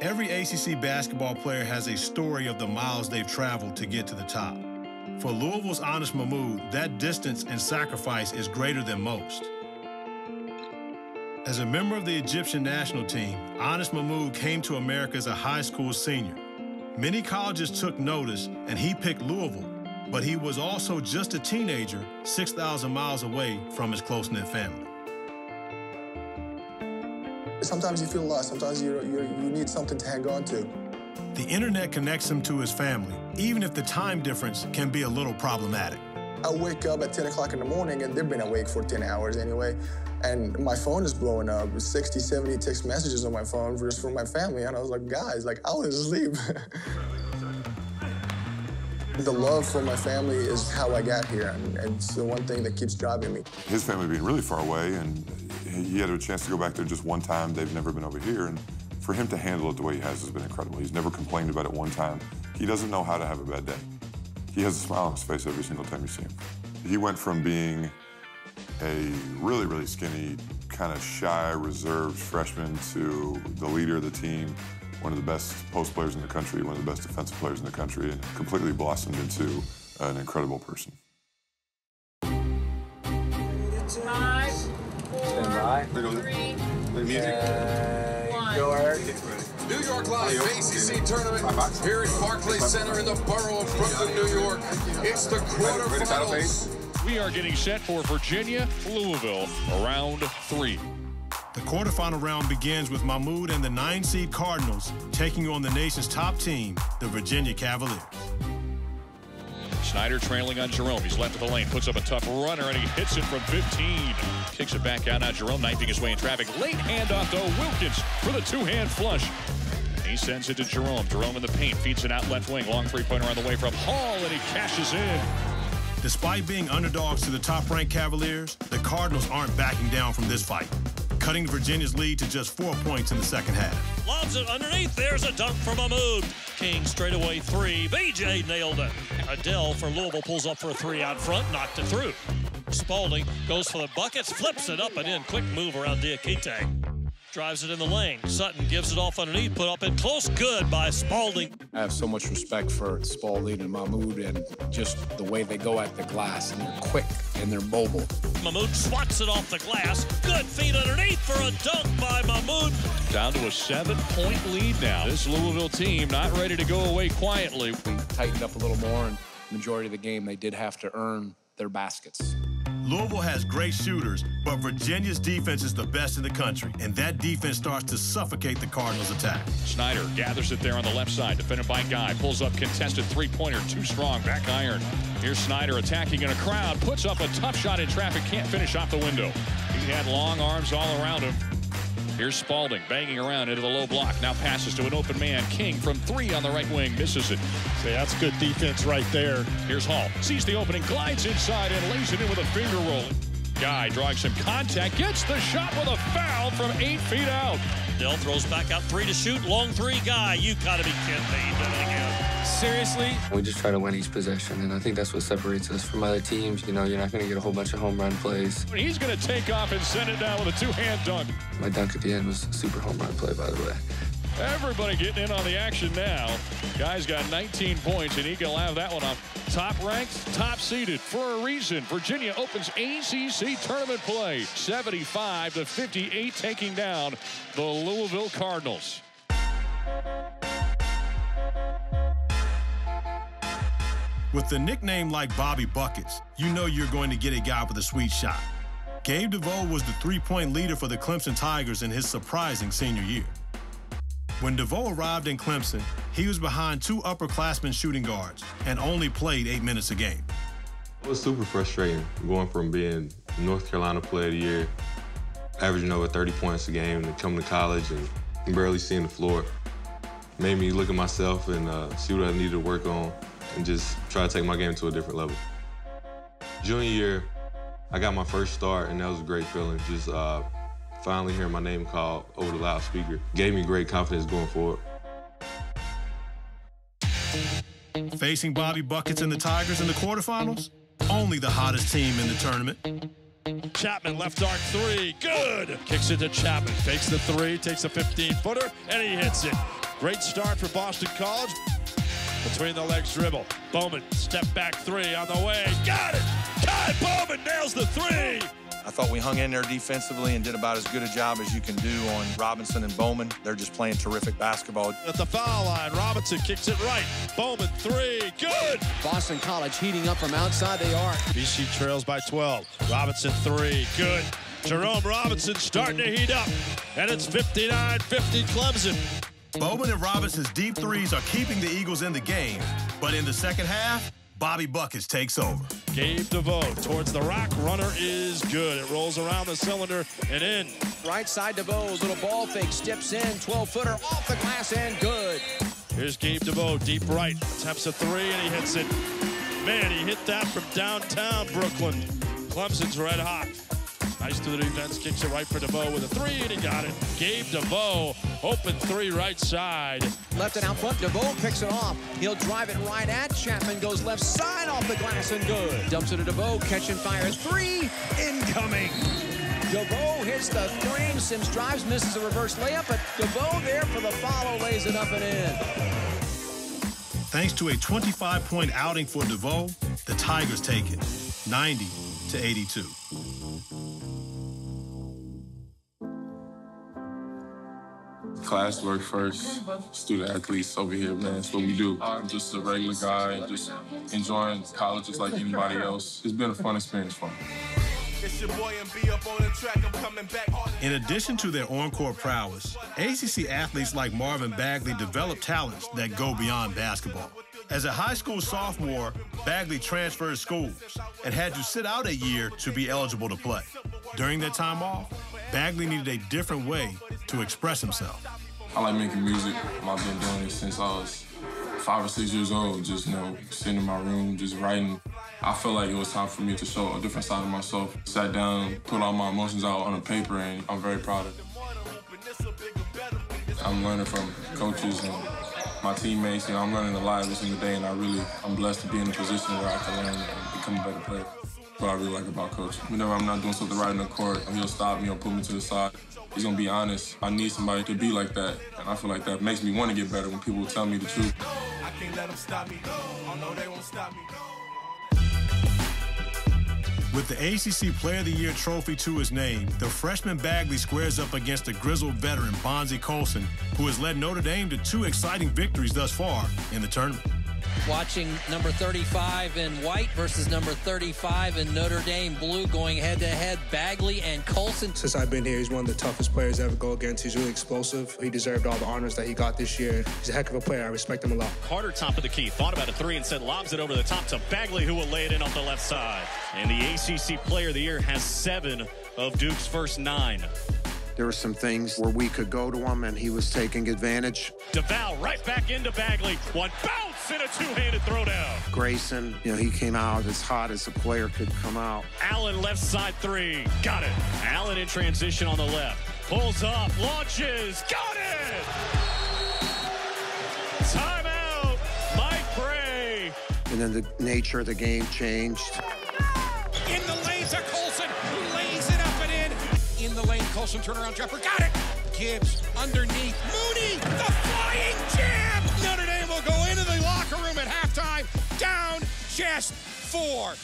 Every ACC basketball player has a story of the miles they've traveled to get to the top. For Louisville's Honest Mahmoud, that distance and sacrifice is greater than most. As a member of the Egyptian national team, Honest Mahmoud came to America as a high school senior. Many colleges took notice, and he picked Louisville, but he was also just a teenager 6,000 miles away from his close-knit family. Sometimes you feel lost. Sometimes you need something to hang on to. The internet connects him to his family, even if the time difference can be a little problematic. I wake up at 10 o'clock in the morning, and they've been awake for 10 hours anyway, and my phone is blowing up. 60, 70 text messages on my phone just from my family, and I was like, guys, I was asleep. The love for my family is how I got here, and it's the one thing that keeps driving me. His family being really far away, and he had a chance to go back there just one time. They've never been over here, and for him to handle it the way he has been incredible. He's never complained about it one time. He doesn't know how to have a bad day. He has a smile on his face every single time you see him. He went from being a really, really skinny, kind of shy, reserved freshman to the leader of the team, one of the best post players in the country, one of the best defensive players in the country, and completely blossomed into an incredible person. 5, 4, 3, music. 1. New York Live ACC tournament here at Barclays Center in the borough of Brooklyn, New York. It's the quarterfinals. We are getting set for Virginia, Louisville, round 3. The quarterfinal round begins with Mahmoud and the 9-seed Cardinals taking on the nation's top team, the Virginia Cavaliers. Snyder trailing on Jerome. He's left of the lane, puts up a tough runner, and he hits it from 15. Kicks it back out. Now Jerome knifing his way in traffic. Late handoff to Wilkins for the two-hand flush. He sends it to Jerome. Jerome in the paint, feeds it out left wing. Long three-pointer on the way from Hall, and he cashes in. Despite being underdogs to the top-ranked Cavaliers, the Cardinals aren't backing down from this fight, cutting Virginia's lead to just 4 points in the second half. Lobs it underneath. There's a dunk from Mahmoud. King straightaway 3. BJ nailed it. Adele for Louisville pulls up for a 3 out front, knocked it through. Spalding goes for the buckets, flips it up and in. Quick move around Diakite. Drives it in the lane. Sutton gives it off underneath, put up in close. Good by Spalding. I have so much respect for Spalding and Mahmoud and just the way they go at the glass, and they're quick and they're mobile. Mahmoud swats it off the glass. Good feet underneath for a dunk by Mahmoud. Down to a 7-point lead now. This Louisville team not ready to go away quietly. We tightened up a little more, and the majority of the game they did have to earn their baskets. Louisville has great shooters, but Virginia's defense is the best in the country, and that defense starts to suffocate the Cardinals' attack. Snyder gathers it there on the left side, defended by Guy. Pulls up contested three-pointer, too strong, back iron. Here's Snyder attacking in a crowd, puts up a tough shot in traffic, can't finish off the window. He had long arms all around him. Here's Spalding banging around into the low block. Now passes to an open man. King from 3 on the right wing, misses it. So that's good defense right there. Here's Hall. Sees the opening, glides inside, and lays it in with a finger roll. Guy drawing some contact, gets the shot with a foul from 8 feet out. Dell throws back out 3 to shoot. Long 3, Guy. You gotta be kidding me. He did it again. Seriously? We just try to win each possession, and I think that's what separates us from other teams. You know, you're not going to get a whole bunch of home run plays. He's going to take off and send it down with a two-hand dunk. My dunk at the end was a super home run play, by the way. Everybody getting in on the action now. Guy's got 19 points, and he can have that one off. Top-ranked, top-seeded for a reason. Virginia opens ACC tournament play. 75-58, taking down the Louisville Cardinals. With the nickname like Bobby Buckets, you know you're going to get a guy with a sweet shot. Gabe DeVoe was the three-point leader for the Clemson Tigers in his surprising senior year. When DeVoe arrived in Clemson, he was behind 2 upperclassmen shooting guards and only played 8 minutes a game. It was super frustrating going from being North Carolina Player of the Year, averaging over 30 points a game, and coming to college and barely seeing the floor. Made me look at myself and see what I needed to work on and just try to take my game to a different level. Junior year, I got my first start, and that was a great feeling. Just finally hearing my name called over the loudspeaker gave me great confidence going forward. Facing Bobby Buckets and the Tigers in the quarterfinals, only the hottest team in the tournament. Chapman, left arc 3, good! Kicks it to Chapman, takes the 3, takes a 15-footer, and he hits it. Great start for Boston College. Between the legs dribble. Bowman, step back three on the way. Got it! Kai Bowman nails the three! I thought we hung in there defensively and did about as good a job as you can do on Robinson and Bowman. They're just playing terrific basketball. At the foul line, Robinson kicks it right. Bowman, three, good! Boston College heating up from outside the arc. BC trails by 12. Robinson, three, good. Jerome Robinson starting to heat up. And it's 59-50 Clemson. Bowman and Robinson's deep threes are keeping the Eagles in the game. But in the second half, Bobby Buckets takes over. Gabe DeVoe towards the rock. Runner is good. It rolls around the cylinder and in. Right side DeVoe, little ball fake, steps in, 12-footer off the glass and good. Here's Gabe DeVoe, deep right. Attempts a three and he hits it. Man, he hit that from downtown Brooklyn. Clemson's red hot. Nice to the defense, kicks it right for DeVoe with a three, and he got it. Gabe DeVoe, open three right side. Left and out front, DeVoe picks it off. He'll drive it right at Chapman, goes left side off the glass and good. Dumps it to DeVoe, catch and fire, three, incoming. DeVoe hits the frame, Sims drives, misses a reverse layup, but DeVoe there for the follow, lays it up and in. Thanks to a 25-point outing for DeVoe, the Tigers take it, 90-82. Class work first, student athletes over here, man. That's what we do. I'm just a regular guy, just enjoying college just like anybody else. It's been a fun experience for me. It's your boy MB up on the track. I'm coming back. In addition to their on-court prowess, ACC athletes like Marvin Bagley develop talents that go beyond basketball. As a high school sophomore, Bagley transferred schools and had to sit out a year to be eligible to play. During that time off, Bagley needed a different way to express himself. I like making music. I've been doing it since I was 5 or 6 years old, just, sitting in my room, just writing. I felt like it was time for me to show a different side of myself. Sat down, put all my emotions out on a paper, and I'm very proud of it. I'm learning from coaches and my teammates. I'm learning a lot every single day, and I'm blessed to be in a position where I can learn and become a better player. What I really like about Coach. Whenever I'm not doing something right in the court, he'll stop me or put me to the side. He's gonna be honest. I need somebody to be like that, and I feel like that makes me want to get better when people tell me the truth. I can't let them stop me. I know they won't stop me. With the ACC Player of the Year trophy to his name, the freshman Bagley squares up against the grizzled veteran Bonzie Colson, who has led Notre Dame to 2 exciting victories thus far in the tournament. Watching number 35 in white versus number 35 in Notre Dame blue going head-to-head, Bagley and Colson. Since I've been here, he's one of the toughest players to ever go against. He's really explosive. He deserved all the honors that he got this year. He's a heck of a player. I respect him a lot. Carter, top of the key, thought about a three and said lobs it over the top to Bagley, who will lay it in off the left side. And the ACC Player of the Year has 7 of Duke's first 9. There were some things where we could go to him, and he was taking advantage. DeVoe right back into Bagley. One bounce and a two-handed throwdown. Grayson, he came out as hot as a player could come out. Allen left side three. Got it. Allen in transition on the left. Pulls up, launches. Got it! Timeout, Mike Bray. And then the nature of the game changed. In the lane to Colson, who lays it up and in. In the lane, Colson, turnaround jumper, got it! Gibbs, underneath, Mooney, the flying jam! Notre Dame will go into the locker room at halftime, down just 4.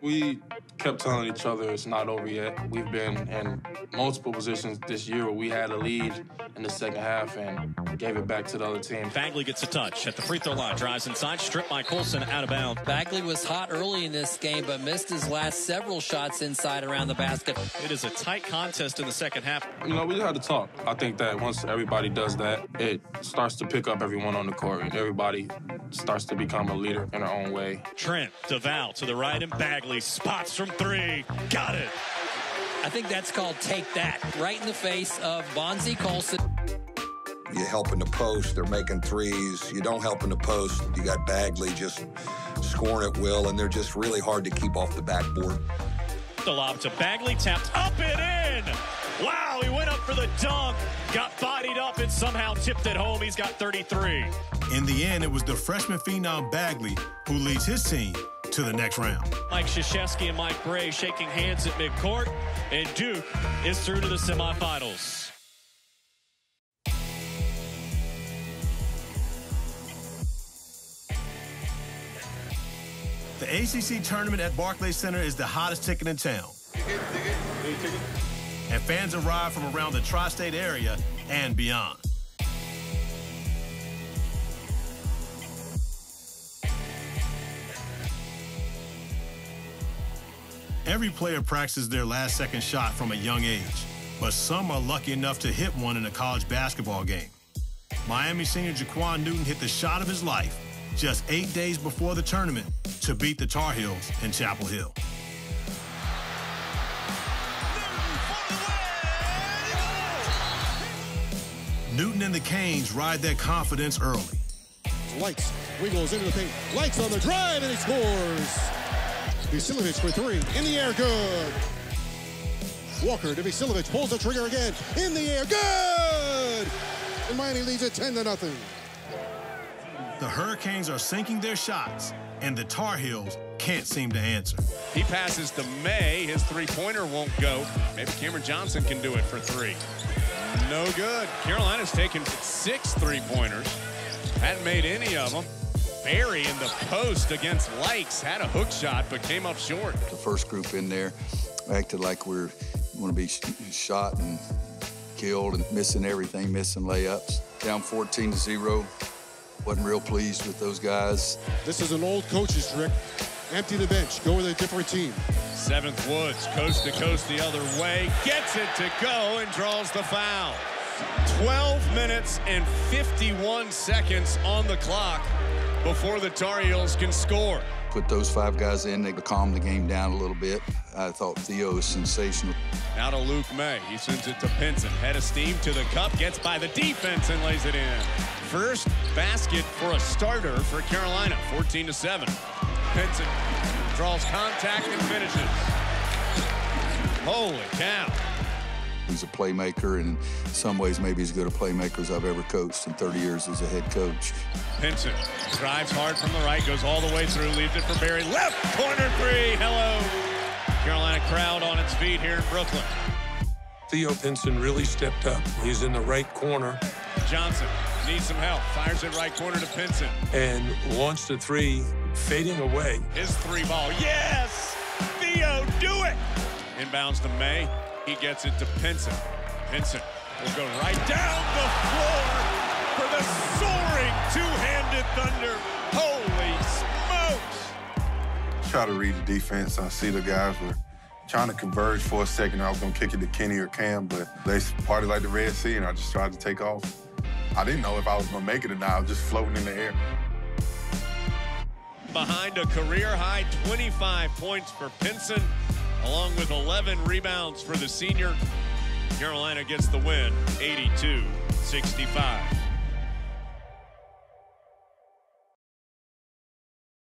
We kept telling each other it's not over yet. We've been in multiple positions this year where we had a lead in the second half and gave it back to the other team. Bagley gets a touch at the free throw line, drives inside, stripped by Colson, out of bounds. Bagley was hot early in this game, but missed his last several shots inside around the basket. It is a tight contest in the second half. We just had to talk. I think that once everybody does that, it starts to pick up everyone on the court. And everybody starts to become a leader in their own way. Trent, DeVoe to the right, and Bagley spots from 3. Got it. I think that's called take that, right in the face of Bonzie Colson. You help in the post, they're making threes. You don't help in the post, you got Bagley just scoring at will, and they're just really hard to keep off the backboard. The lob to Bagley, tapped up and in. Wow, he went up for the dunk, got bodied up, and somehow tipped it home. He's got 33. In the end, it was the freshman phenom Bagley who leads his team to to the next round. Mike Krzyzewski and Mike Bray shaking hands at midcourt, and Duke is through to the semifinals. The ACC tournament at Barclays Center is the hottest ticket in town. And fans arrive from around the tri-state area and beyond. Every player practices their last-second shot from a young age, but some are lucky enough to hit one in a college basketball game. Miami senior Jaquan Newton hit the shot of his life just 8 days before the tournament to beat the Tar Heels in Chapel Hill. Newton and the Canes ride their confidence early. Lights, wiggles into the paint. Lights on the drive, and he scores. Vasiljevic for three, in the air, good. Walker to Vasiljevic, pulls the trigger again, in the air, good! And Miami leads it 10-0. The Hurricanes are sinking their shots, and the Tar Heels can't seem to answer. He passes to May, his three-pointer won't go. Maybe Cameron Johnson can do it for three. No good. Carolina's taken 6 three-pointers, hadn't made any of them. Barry in the post against Likes had a hook shot but came up short. The first group in there acted like we're going to be shot and killed and missing everything, missing layups. Down 14-0. Wasn't real pleased with those guys. This is an old coach's trick. Empty the bench, go with a different team. 7th Woods, coast to coast the other way, gets it to go and draws the foul. 12 minutes and 51 seconds on the clock before the Tar Heels can score. Put those 5 guys in, they calmed the game down a little bit. I thought Theo was sensational. Now to Luke May. He sends it to Pinson. Head of steam to the cup, gets by the defense and lays it in. First basket for a starter for Carolina, 14-7. Pinson draws contact and finishes. Holy cow. He's a playmaker, and in some ways maybe as good a playmaker as I've ever coached in 30 years as a head coach. Pinson drives hard from the right, goes all the way through, leaves it for Barry. Left corner three, hello. Carolina crowd on its feet here in Brooklyn. Theo Pinson really stepped up. He's in the right corner. Johnson needs some help, fires it right corner to Pinson. And launched a three, fading away. His three ball, yes! Theo, do it! Inbounds to May. He gets it to Pinson. Pinson will go right down the floor for the soaring two-handed thunder. Holy smokes! Try to read the defense. I see the guys were trying to converge for a second. I was going to kick it to Kenny or Cam, but they partied like the Red Sea, and I just tried to take off. I didn't know if I was going to make it or not. I was just floating in the air. Behind a career-high 25 points for Pinson, along with 11 rebounds for the senior. Carolina gets the win, 82-65.